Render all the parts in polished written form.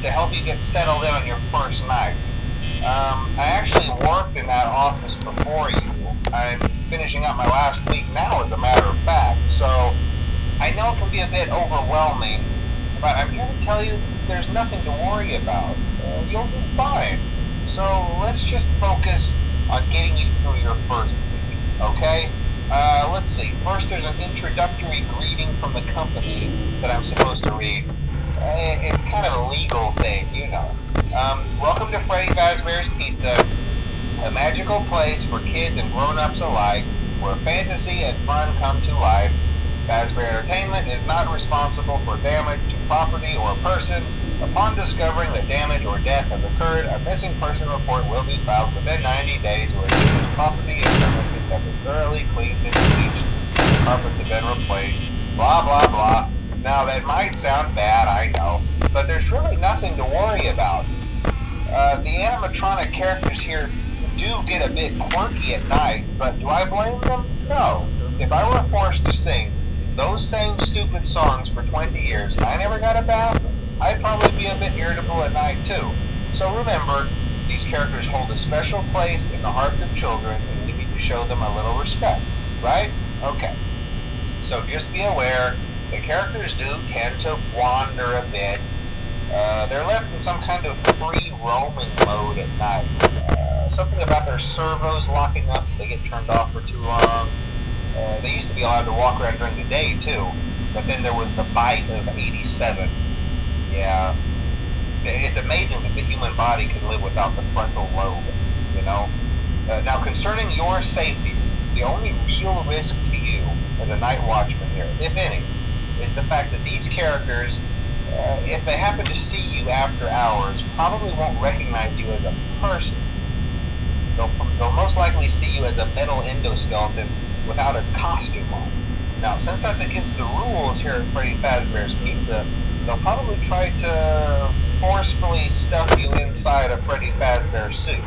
to help you get settled in on your first night. I actually worked in that office before you. I'm finishing up my last week now, as a matter of fact, so I know it can be a bit overwhelming, but I'm here to tell you there's nothing to worry about. You'll be fine. So let's just focus on getting you through your first week, okay? Let's see. First, there's an introductory greeting from the company that I'm supposed to read. It's kind of a legal thing, you know. Welcome to Freddy Fazbear's Pizza, a magical place for kids and grown-ups alike, where fantasy and fun come to life. Fazbear Entertainment is not responsible for damage to property or person. Upon discovering that damage or death has occurred, a missing person report will be filed within 90 days, where the property and premises have been thoroughly cleaned and bleached, the carpets have been replaced, blah blah blah. Now that might sound bad, I know, but there's really nothing to worry about. The animatronic characters here do get a bit quirky at night, but do I blame them? No. If I were forced to sing those same stupid songs for 20 years and I never got a bath, I'd probably be a bit irritable at night too. So remember, these characters hold a special place in the hearts of children, and we need to show them a little respect, right? Okay. So just be aware, the characters do tend to wander a bit. They're left in some kind of free roaming mode at night. Something about their servos locking up if they get turned off for too long. They used to be allowed to walk around during the day too, but then there was the bite of 87. Yeah, it's amazing that the human body can live without the frontal lobe, you know? Now, concerning your safety, the only real risk to you as a night watchman here, if any, is the fact that these characters, if they happen to see you after hours, probably won't recognize you as a person. They'll most likely see you as a metal endoskeleton without its costume on. Now, since that's against the rules here at Freddy Fazbear's Pizza, they'll probably try to forcefully stuff you inside a Freddy Fazbear suit.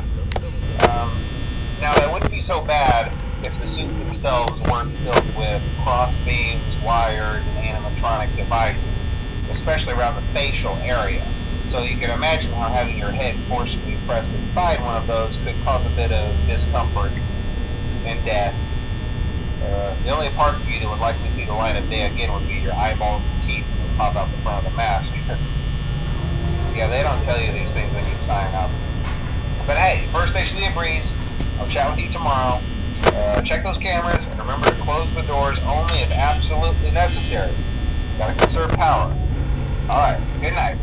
Now, that wouldn't be so bad if the suits themselves weren't filled with cross beams, wires, and animatronic devices, especially around the facial area. So you can imagine how having your head forcibly pressed inside one of those could cause a bit of discomfort and death. The only parts of you that would likely see the light of day again would be your eyeballs and teeth that would pop out the front of the mask. Yeah, they don't tell you these things when you sign up. But hey, first station be a breeze. I'll chat with you tomorrow. Check those cameras, and remember to close the doors only if absolutely necessary. Gotta conserve power. Alright, good night.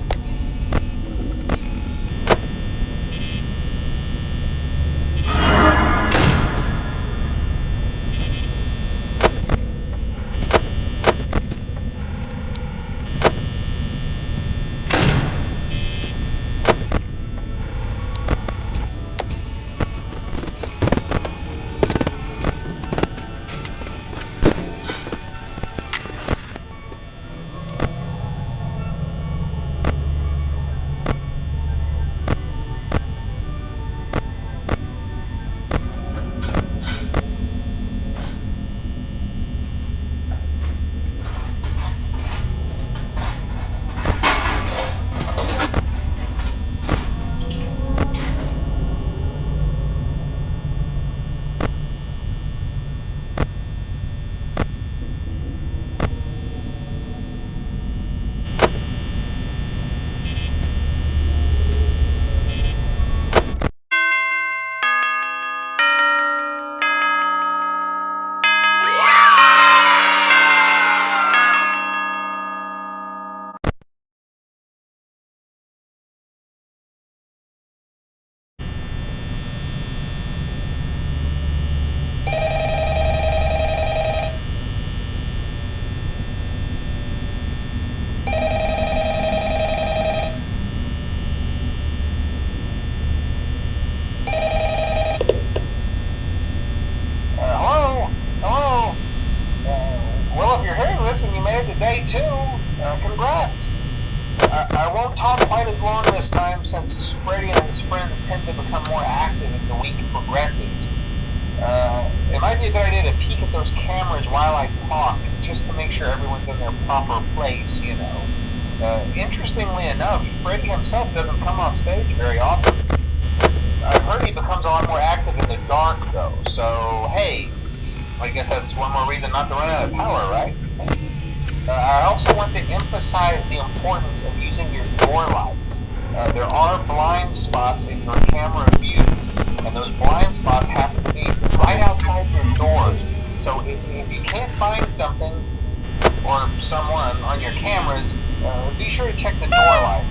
Day 2, congrats. I won't talk quite as long this time, since Freddy and his friends tend to become more active as the week progresses. It might be a good idea to peek at those cameras while I talk, just to make sure everyone's in their proper place, you know. Interestingly enough, Freddy himself doesn't come off stage very often. I've heard he becomes a lot more active in the dark, though. So, hey, I guess that's one more reason not to run out of power, right? I also want to emphasize the importance of using your door lights. There are blind spots in your camera view, and those blind spots happen to be right outside your doors. So if you can't find something or someone on your cameras, be sure to check the door light.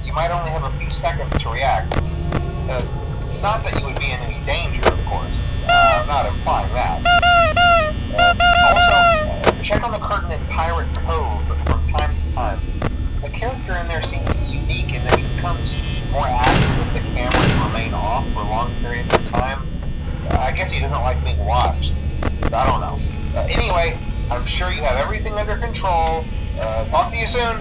You might only have a few seconds to react. Not that you would be in any danger, of course. I'm not implying that. Also, check on the curtain in Pirate Cove from time to time. The character in there seems unique in that he becomes more active if the cameras remain off for long periods of time. I guess he doesn't like being watched. I don't know. Anyway, I'm sure you have everything under control. Talk to you soon.